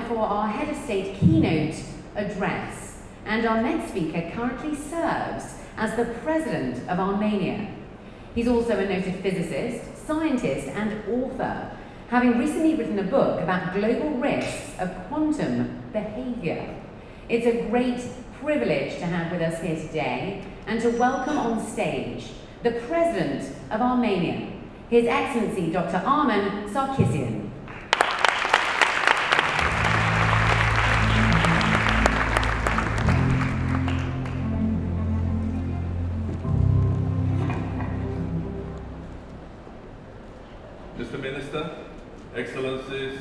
now for our Head of State keynote address. And our next speaker currently serves as the President of Armenia. He's also a noted physicist, scientist, and author, having recently written a book about global risks of quantum behavior. It's a great privilege to have with us here today and to welcome on stage the President of Armenia, His Excellency Dr. Armեն Sարգսյանը. Mr. Minister, Excellencies,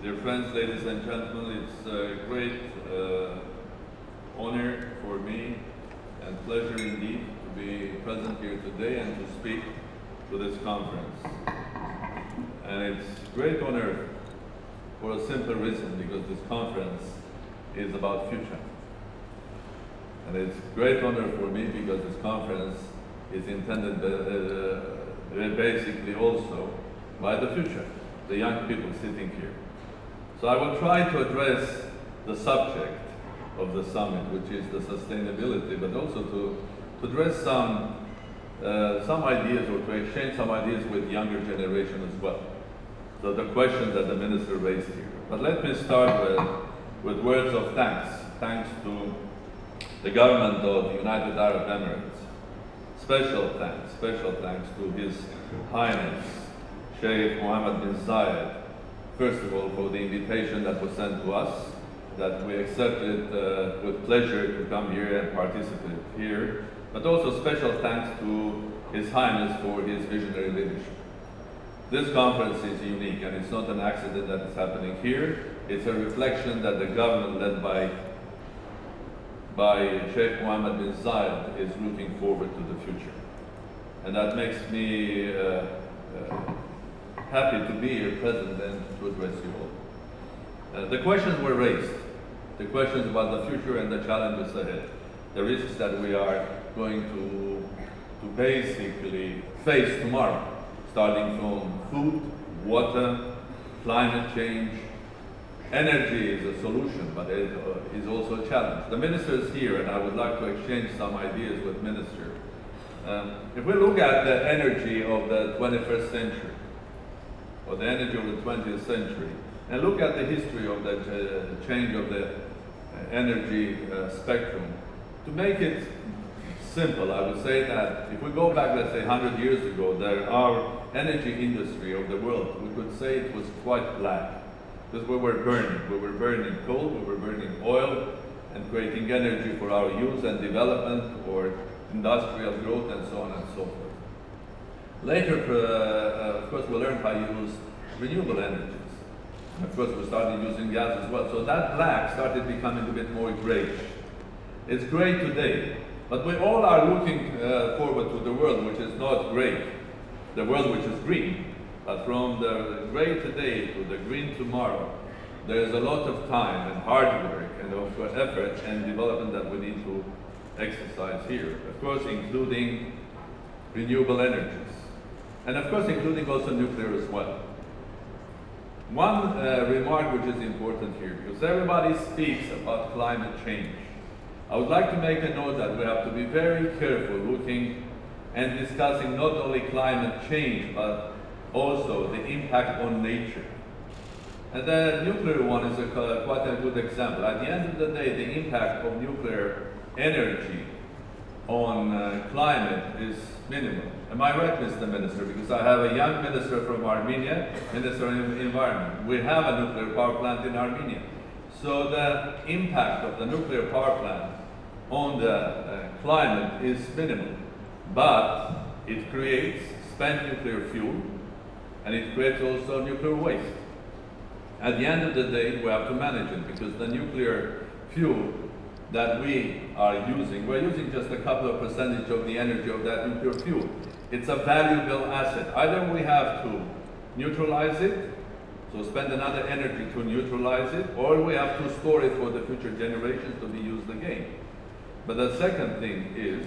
dear friends, ladies and gentlemen, it's a great honor for me and pleasure indeed to be present here today and to speak to this conference. And it's a great honor for a simple reason, because this conference is about future. And it's a great honor for me because this conference is intended basically also by the future, the young people sitting here. So I will try to address the subject of the summit, which is the sustainability, but also to address some ideas, or to exchange some ideas with younger generation as well. So the questions that the minister raised here. But let me start with words of thanks. Thanks to the government of the United Arab Emirates. Special thanks to His Highness Sheikh Mohammed bin Zayed, first of all, for the invitation that was sent to us, that we accepted with pleasure to come here and participate here, but also special thanks to His Highness for his visionary leadership. This conference is unique, and it's not an accident that it's happening here. It's a reflection that the government led by Sheikh Mohammed bin Zayed is looking forward to the future. And that makes me happy to be here present and to address you all. The questions were raised, the questions about the future and the challenges ahead, the risks that we are going to basically face tomorrow, starting from food, water, climate change. Energy is a solution, but it is also a challenge. The minister is here, and I would like to exchange some ideas with minister. If we look at the energy of the 21st century, or the energy of the 20th century, and look at the history of the change of the energy spectrum, to make it simple, I would say that if we go back, let's say 100 years ago, our energy industry of the world, we could say it was quite black. Because we were burning coal, we were burning oil, and creating energy for our use and development, or industrial growth, and so on and so forth. Later, of course, we learned how to use renewable energies. Of course, we started using gas as well. So that black started becoming a bit more grayish. It's gray today, but we all are looking forward to the world which is not gray, the world which is green. But from the gray today to the green tomorrow, there is a lot of time and hard work and also effort and development that we need to exercise here. Of course, including renewable energies. And of course, including also nuclear as well. One remark which is important here, because everybody speaks about climate change. I would like to make a note that we have to be very careful looking and discussing not only climate change, but also the impact on nature. And the nuclear one is quite a good example. At the end of the day, the impact of nuclear energy on climate is minimal. Am I right, Mr. Minister? Because I have a young minister from Armenia, Minister of Environment. We have a nuclear power plant in Armenia. So the impact of the nuclear power plant on the climate is minimal. But it creates spent nuclear fuel, and it creates also nuclear waste. At the end of the day, we have to manage it, because the nuclear fuel that we are using, we're using just a couple of percentage of the energy of that nuclear fuel. It's a valuable asset. Either we have to neutralize it, so spend another energy to neutralize it, or we have to store it for the future generations to be used again. But the second thing is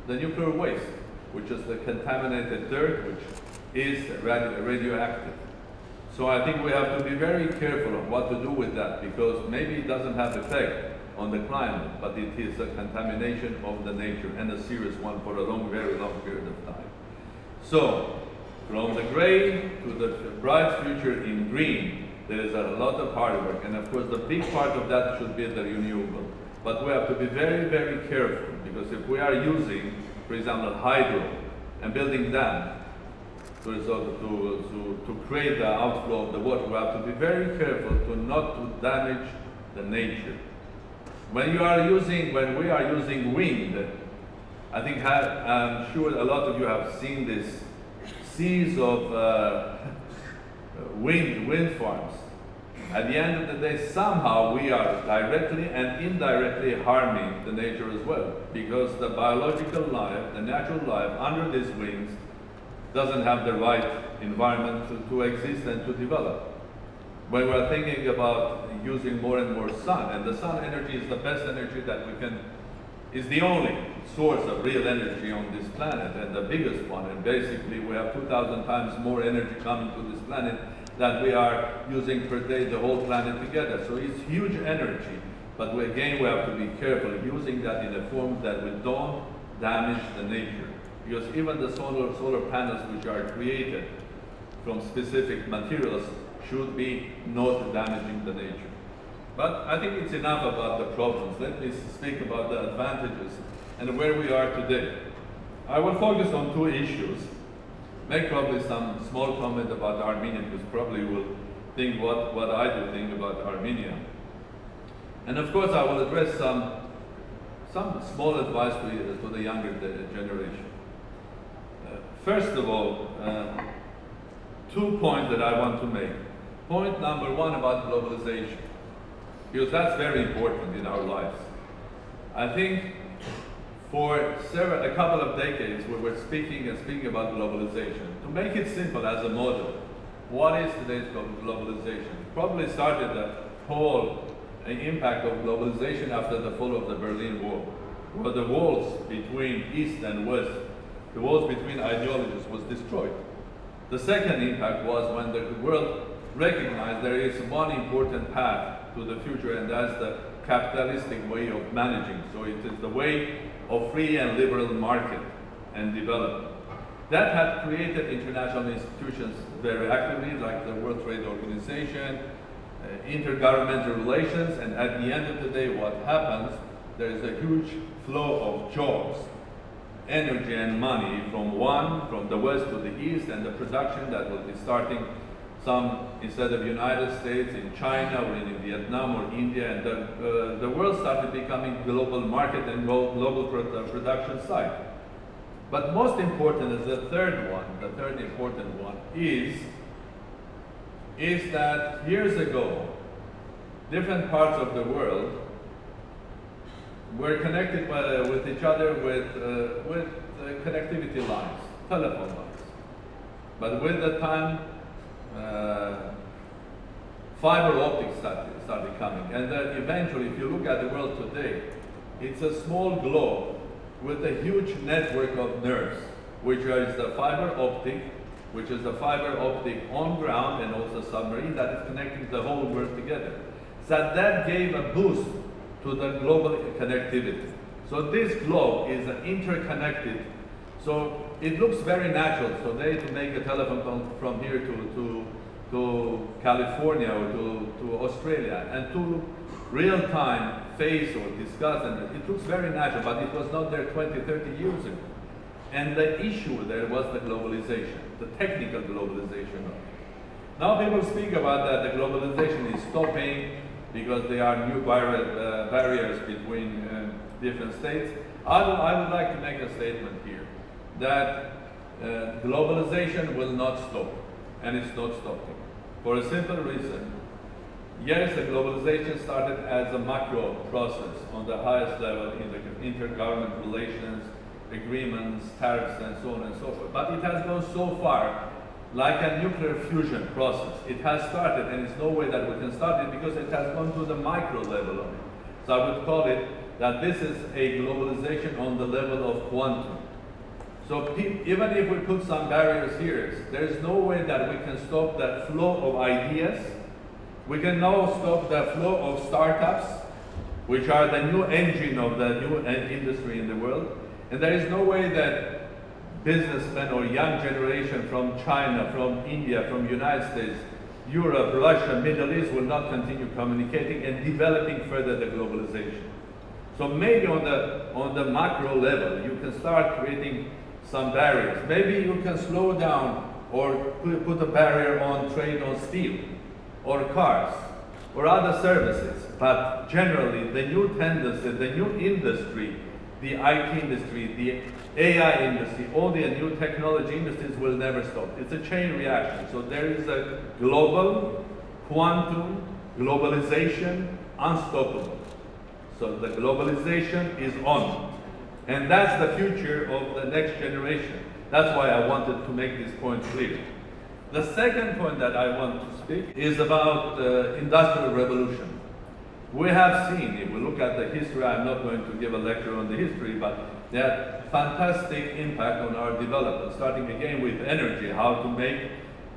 the nuclear waste, which is the contaminated dirt, which is radioactive. So I think we have to be very careful of what to do with that, because maybe it doesn't have effect on the climate, but it is a contamination of the nature, and a serious one for a long, very long period of time. So, from the gray to the bright future in green, there is a lot of hard work, and of course the big part of that should be the renewable. But we have to be very, very careful, because if we are using, for example, hydro and building dams to create the outflow of the water, we have to be very careful to not to damage the nature. When we are using wind, I think I'm sure a lot of you have seen this seas of wind farms. At the end of the day, somehow we are directly and indirectly harming the nature as well, because the biological life, the natural life under these winds doesn't have the right environment to exist and to develop. When we're thinking about using more and more sun, and the sun energy is the best energy that we can, is the only source of real energy on this planet, and the biggest one, and basically we have 2,000 times more energy coming to this planet than we are using per day the whole planet together. So it's huge energy, but we have to be careful using that in a form that we don't damage the nature. Because even the solar panels which are created from specific materials should be not damaging the nature. But I think it's enough about the problems. Let me speak about the advantages and where we are today. I will focus on two issues. Make probably some small comment about Armenia, because probably you will think what I do think about Armenia. And of course I will address some small advice to the younger generation. First of all, 2 points that I want to make. Point number one about globalization, because that's very important in our lives. I think for a couple of decades we were speaking about globalization. To make it simple as a model, what is today's globalization? Probably started the whole impact of globalization after the fall of the Berlin Wall, where the walls between East and West, the walls between ideologies was destroyed. The second impact was when the world recognized there is one important path to the future, and that's the capitalistic way of managing. So it is the way of free and liberal market and development. That had created international institutions very actively, like the World Trade Organization, intergovernmental relations, and at the end of the day, what happens, there is a huge flow of jobs, energy and money from the west to the east, and the production that will be starting some, instead of United States, in China or in Vietnam or India, and the world started becoming global market and global production site. But most important is the third important one is that years ago, different parts of the world were connected with each other with connectivity lines, telephone lines. But with the time, fiber optics started coming, and then eventually, if you look at the world today, it's a small globe with a huge network of nerves, which is the fiber optic, which is the fiber optic on ground and also submarine, that is connecting the whole world together. So that gave a boost to the global connectivity. So this globe is interconnected. So it looks very natural today to make a telephone from here to California or to Australia, and to real-time face or discuss, and it looks very natural, but it was not there 20, 30 years ago. And the issue there was the globalization, the technical globalization of it. Now people speak about that the globalization is stopping because there are new barriers between different states. I would like to make a statement here that globalization will not stop, and it's not stopping. For a simple reason. Yes, the globalization started as a macro process on the highest level in the intergovernmental relations, agreements, tariffs, and so on and so forth. But it has gone so far, like a nuclear fusion process. It has started, and there's no way that we can start it because it has gone to the micro level of it. So I would call it that this is a globalization on the level of quantum. So even if we put some barriers here, there is no way that we can stop the flow of ideas. We can now stop the flow of startups, which are the new engine of the new industry in the world. And there is no way that businessmen or young generation from China, from India, from United States, Europe, Russia, Middle East will not continue communicating and developing further the globalization. So maybe on the macro level, you can start creating some barriers. Maybe you can slow down or put a barrier on trade on steel or cars or other services. But generally, the new tendency, the new industry, the IT industry, the AI industry, all the new technology industries will never stop. It's a chain reaction. So there is a global, quantum, globalization, unstoppable. So the globalization is on. And that's the future of the next generation. That's why I wanted to make this point clear. The second point that I want to speak is about the Industrial Revolution. We have seen, if we look at the history, I'm not going to give a lecture on the history, but they had fantastic impact on our development, starting again with energy, how to make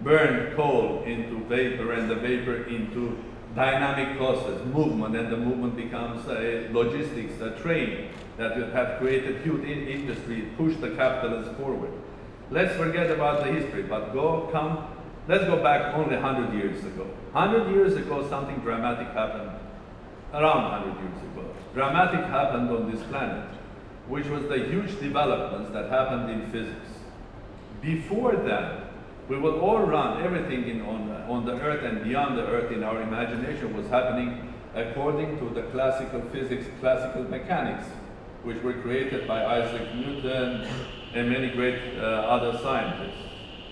burn coal into vapor and the vapor into dynamic process, movement, and the movement becomes a logistics, a train that have created huge industry, push the capitalism forward. Let's forget about the history, but let's go back only 100 years ago. 100 years ago, something dramatic happened. Around 100 years ago, dramatic happened on this planet, which was the huge developments that happened in physics. Before that, we will all run everything on the earth and beyond the earth in our imagination was happening according to the classical physics, classical mechanics, which were created by Isaac Newton and many great other scientists.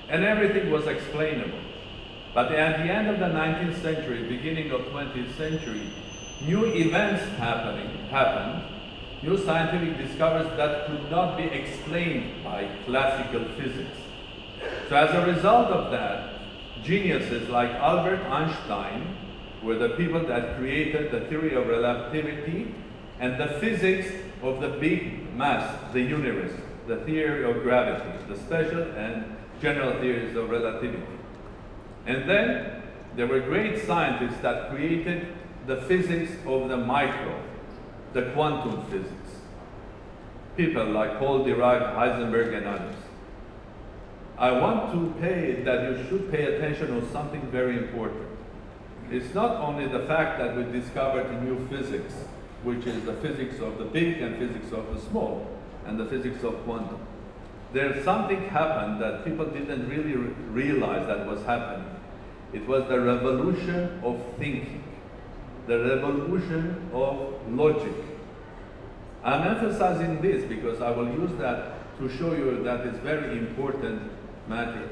And everything was explainable. But at the end of the 19th century, beginning of 20th century, new events happened, new scientific discoveries that could not be explained by classical physics. So as a result of that, geniuses like Albert Einstein were the people that created the theory of relativity and the physics of the big mass, the universe, the theory of gravity, the special and general theories of relativity. And then there were great scientists that created the physics of the micro, the quantum physics. People like Paul Dirac, Heisenberg, and others. I want to that you should pay attention on something very important. It's not only the fact that we discovered new physics, which is the physics of the big and physics of the small, and the physics of quantum. There's something happened that people didn't really realize that was happening. It was the revolution of thinking. The revolution of logic. I'm emphasizing this because I will use that to show you that it's very important matter.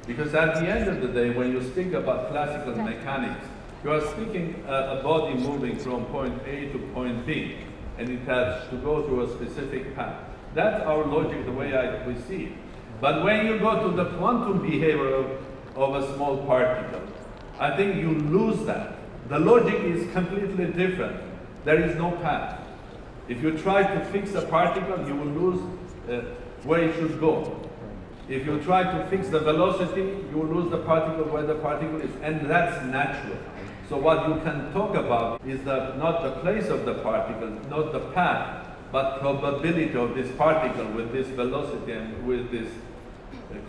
Because at the end of the day, when you speak about classical mechanics, you are speaking a body moving from point A to point B, and it has to go through a specific path. That's our logic, the way we see it. But when you go to the quantum behavior of a small particle, I think you lose that. The logic is completely different. There is no path. If you try to fix a particle, you will lose where it should go. If you try to fix the velocity, you will lose the particle where the particle is, and that's natural. So what you can talk about is not the place of the particle, not the path, but probability of this particle with this velocity and with this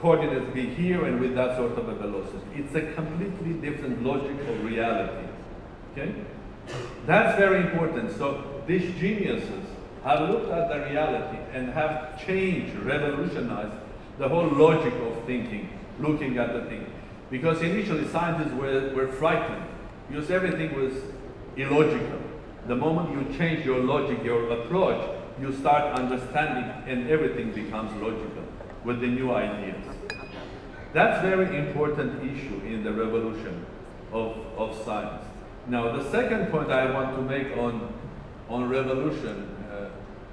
coordinates be here and with that sort of a velocity. It's a completely different logic of reality. Okay? That's very important. So these geniuses have looked at the reality and have changed, revolutionized the whole logic of thinking, looking at the thing. Because initially scientists were frightened because everything was illogical. The moment you change your logic, your approach, you start understanding and everything becomes logical with the new ideas. That's a very important issue in the revolution of science. Now, the second point I want to make on revolution,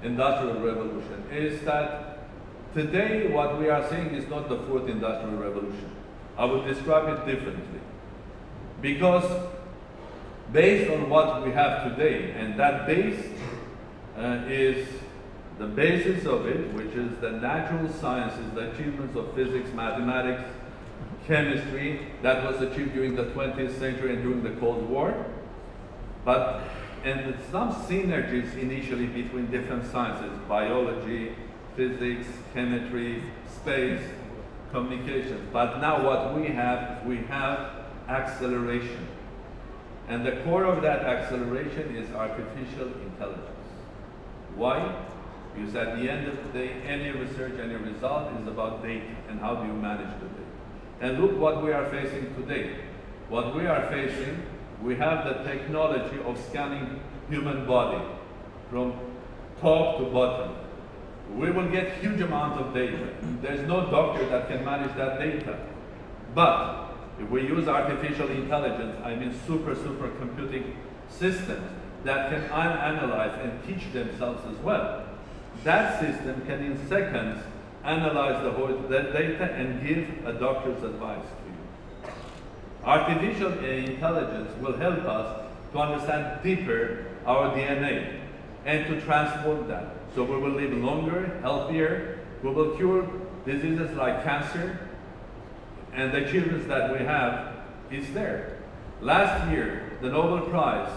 industrial revolution, is that today what we are seeing is not the fourth industrial revolution. I would describe it differently. Because based on what we have today, and that base is The basis of it, which is the natural sciences, the achievements of physics, mathematics, chemistry, that was achieved during the 20th century and during the Cold War. And some synergies initially between different sciences, biology, physics, chemistry, space, communications. But now what we have acceleration. And the core of that acceleration is artificial intelligence. Why? Because at the end of the day, any research, any result is about data and how do you manage the data. And look what we are facing today. What we are facing, we have the technology of scanning human body from top to bottom. We will get huge amount of data. There's no doctor that can manage that data. But if we use artificial intelligence, I mean super computing systems that can analyze and teach themselves as well, that system can in seconds analyze the whole data and give a doctor's advice to you. Artificial intelligence will help us to understand deeper our DNA and to transform that. So we will live longer, healthier, we will cure diseases like cancer, and the achievements that we have is there. Last year, the Nobel Prize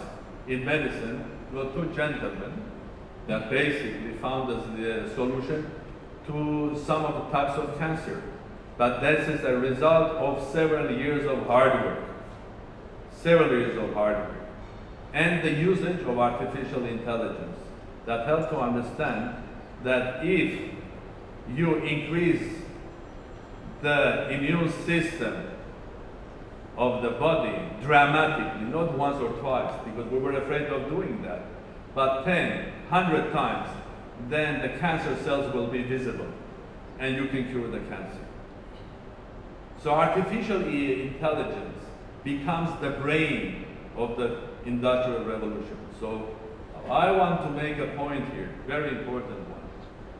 in medicine were two gentlemen that basically found the solution to some of the types of cancer. But this is a result of several years of hard work. And the usage of artificial intelligence that help to understand that if you increase the immune system of the body dramatically, not once or twice, because we were afraid of doing that, but 10, 100 times, then the cancer cells will be visible and you can cure the cancer. So artificial intelligence becomes the brain of the industrial revolution. So I want to make a point here, very important one,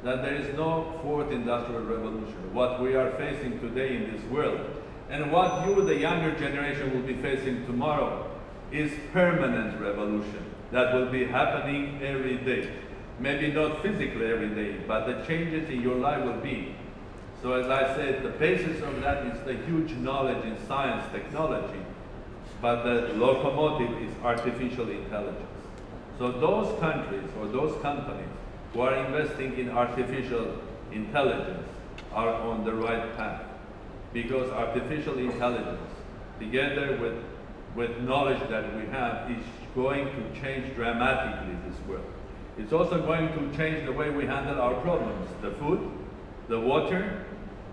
that there is no fourth industrial revolution. What we are facing today in this world and what you, the younger generation, will be facing tomorrow is permanent revolution that will be happening every day. Maybe not physically every day, but the changes in your life will be. So as I said, the basis of that is the huge knowledge in science, technology, but the locomotive is artificial intelligence. So those countries or those companies who are investing in artificial intelligence are on the right path, because artificial intelligence, together with knowledge that we have, is going to change dramatically this world. It's also going to change the way we handle our problems. The food, the water,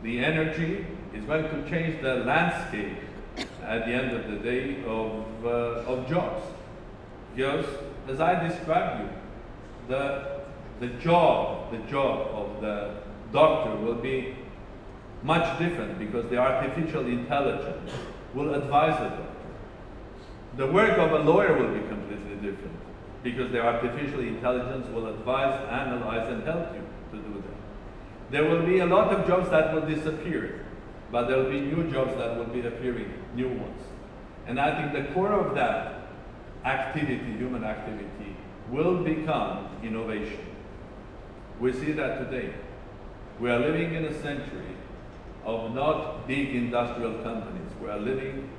the energy is going to change the landscape at the end of the day of jobs. Because as I described you, the job of the doctor will be much different because the artificial intelligence will advise the doctor. The work of a lawyer will be completely different because the artificial intelligence will advise, analyze, and help you to do that. There will be a lot of jobs that will disappear, but there will be new jobs that will be appearing, new ones. And I think the core of that activity, human activity, will become innovation. We see that today. We are living in a century of not big industrial companies. We are living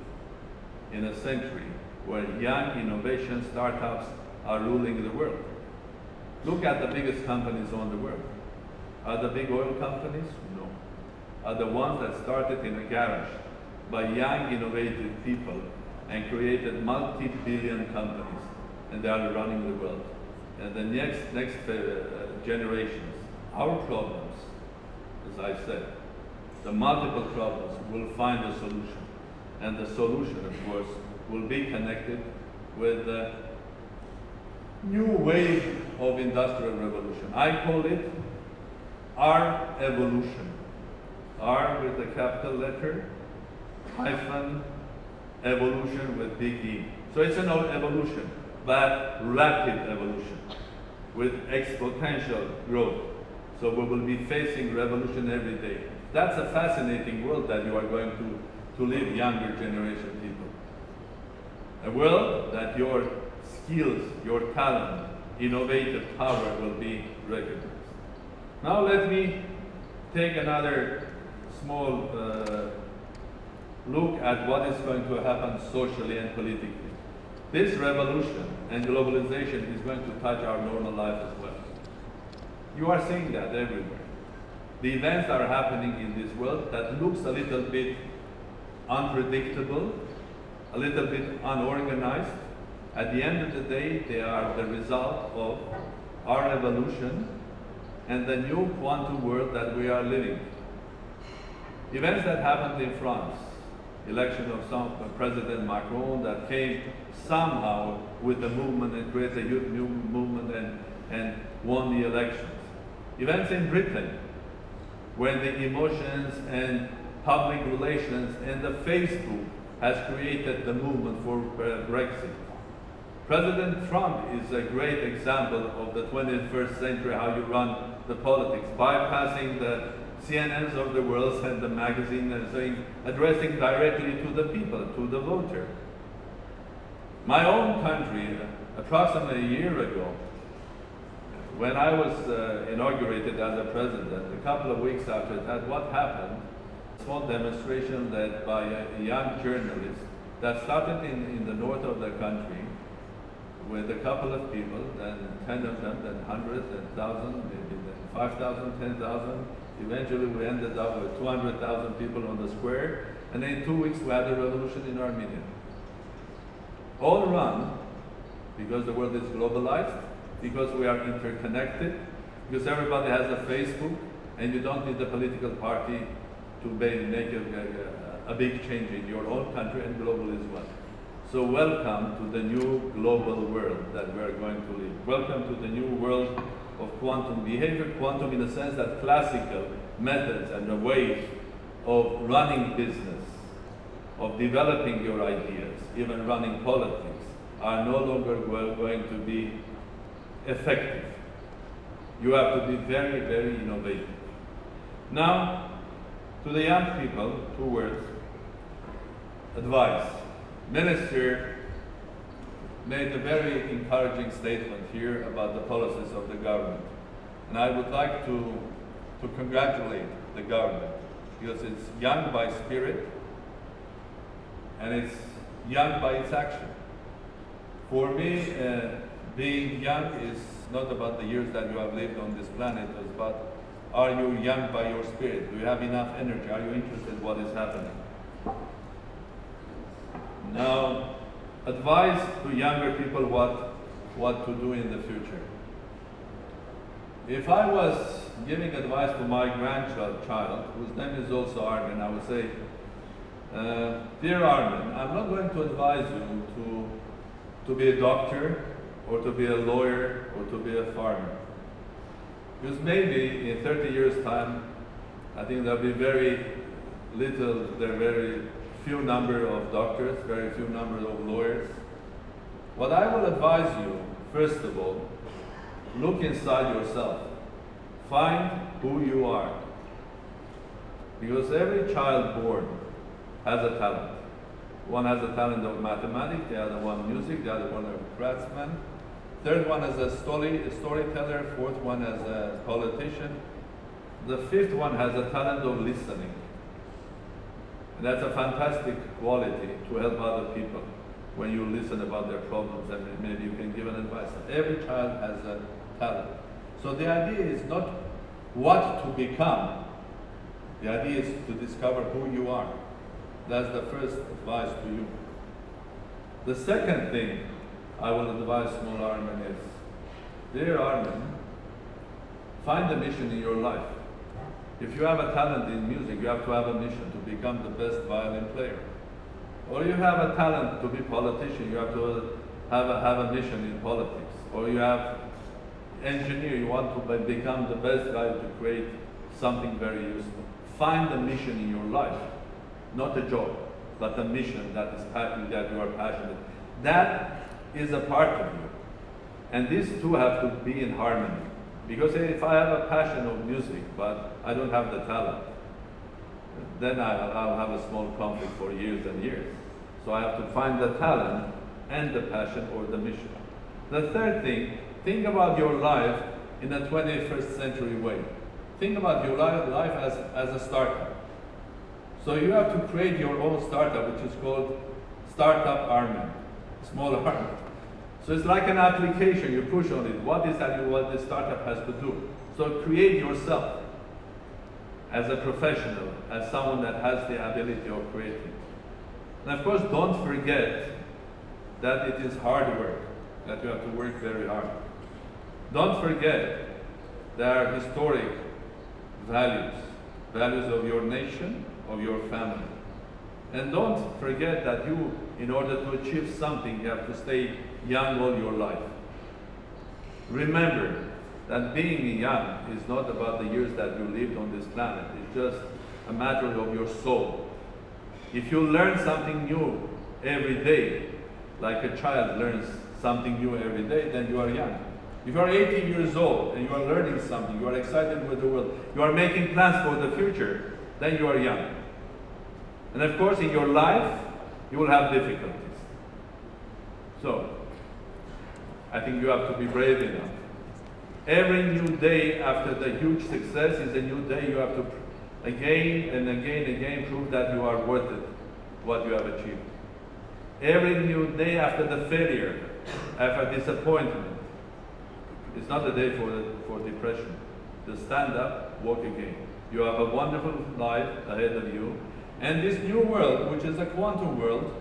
in a century where young innovation startups are ruling the world. Look at the biggest companies on the world. Are the big oil companies? No. Are the ones that started in a garage by young, innovative people and created multi-billion companies, and they are running the world. And the next generations, our problems, as I said, the multiple problems will find a solution. And the solution, of course, will be connected with the new wave of industrial revolution. I call it R evolution. R with a capital letter, hyphen, evolution with big E. So it's an evolution, but rapid evolution with exponential growth. So we will be facing revolution every day. That's a fascinating world that you are going to live, younger generation people. A world that your skills, your talent, innovative power will be recognized. Now let me take another small look at what is going to happen socially and politically. This revolution and globalization is going to touch our normal life as well. You are seeing that everywhere. The events are happening in this world that looks a little bit unpredictable, a little bit unorganized. At the end of the day, they are the result of our evolution and the new quantum world that we are living. Events that happened in France, election of some President Macron that came somehow with the movement and created a youth new movement and won the elections. Events in Britain, when the emotions and public relations and the Facebook has created the movement for Brexit. President Trump is a great example of the 21st century, how you run the politics, bypassing the CNNs of the world and the magazine and saying, addressing directly to the people, to the voter. My own country, approximately a year ago, when I was inaugurated as a president, a couple of weeks after that, what happened? A small demonstration led by a young journalist that started in the north of the country with a couple of people, then 10 of them, then hundreds, then thousands, maybe then 5,000, 10,000. Eventually we ended up with 200,000 people on the square, and then in 2 weeks we had a revolution in Armenia. All run because the world is globalized, because we are interconnected, because everybody has a Facebook, and you don't need a political party to make a big change in your own country and global as well. So welcome to the new global world that we are going to live. Welcome to the new world of quantum behavior, quantum in the sense that classical methods and the ways of running business, of developing your ideas, even running politics, are no longer going to be effective. You have to be very, very innovative. Now, to the young people, 2 words, advice. Minister made a very encouraging statement here about the policies of the government. And I would like to congratulate the government because it's young by spirit and it's young by its action. For me, being young is not about the years that you have lived on this planet, it's about, are you young by your spirit? Do you have enough energy? Are you interested in what is happening? Now, advise to younger people what to do in the future. If I was giving advice to my grandchild, whose name is also Armén, I would say, dear Armén, I'm not going to advise you to be a doctor or to be a lawyer or to be a farmer. Because maybe in 30 years' time, I think there'll be very few number of doctors, very few number of lawyers. What I will advise you, first of all, look inside yourself. Find who you are. Because every child born has a talent. One has a talent of mathematics, the other one music, the other one a craftsman. Third one as a storyteller, fourth one as a politician. The fifth one has a talent of listening. And that's a fantastic quality to help other people when you listen about their problems and maybe you can give an advice. Every child has a talent. So the idea is not what to become. The idea is to discover who you are. That's the first advice to you. The second thing I will advise small Armén is, dear Armén, find a mission in your life. If you have a talent in music, you have to have a mission to become the best violin player. Or you have a talent to be a politician, you have to have a mission in politics. Or you have engineer, you want to become the best guy to create something very useful. Find a mission in your life, not a job, but a mission that you are passionate. That is a part of you. And these two have to be in harmony. Because if I have a passion of music, but I don't have the talent, then I'll have a small conflict for years and years. So I have to find the talent and the passion or the mission. The third thing, think about your life in a 21st century way. Think about your life as a startup. So you have to create your own startup, which is called Startup Armend, small arm. So it's like an application, you push on it. What is that what the startup has to do? So create yourself as a professional, as someone that has the ability of creating. And of course, don't forget that it is hard work, that you have to work very hard. Don't forget there are historic values of your nation, of your family. And don't forget that you, in order to achieve something, you have to stay young all your life. Remember that being young is not about the years that you lived on this planet. It's just a matter of your soul. If you learn something new every day, like a child learns something new every day, then you are young. If you are 80 years old and you are learning something, you are excited with the world, you are making plans for the future, then you are young. And of course, in your life, you will have difficulties. So, I think you have to be brave enough. Every new day after the huge success is a new day. You have to again and again prove that you are worth it, what you have achieved. Every new day after the failure, after disappointment, it's not a day for depression. Just stand up, walk again. You have a wonderful life ahead of you. And this new world, which is a quantum world,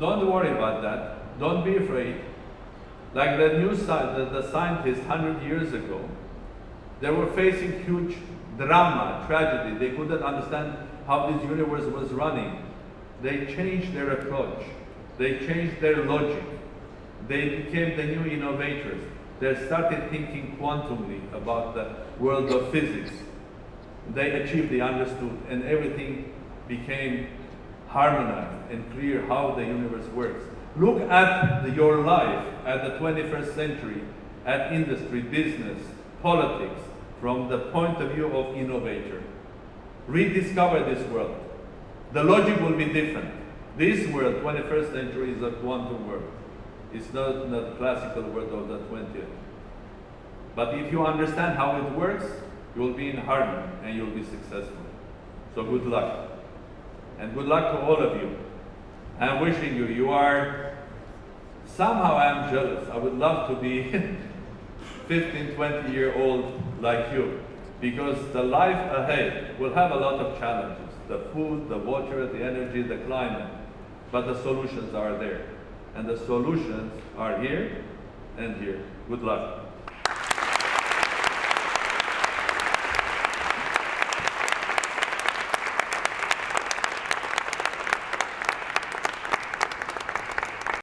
don't worry about that. Don't be afraid. Like the scientists 100 years ago, they were facing huge drama, tragedy. They couldn't understand how this universe was running. They changed their approach. They changed their logic. They became the new innovators. They started thinking quantumly about the world of physics. They achieved, they understood, and everything became harmonized and clear how the universe works. Look at your life at the 21st century, at industry, business, politics, from the point of view of innovator. Rediscover this world. The logic will be different. This world, 21st century, is a quantum world. It's not the classical world of the 20th. But if you understand how it works, you will be in harmony and you'll be successful. So good luck. And good luck to all of you. I'm wishing you are, somehow I'm jealous. I would love to be 15, 20-year-old like you, because the life ahead will have a lot of challenges. The food, the water, the energy, the climate. But the solutions are there. And the solutions are here and here. Good luck.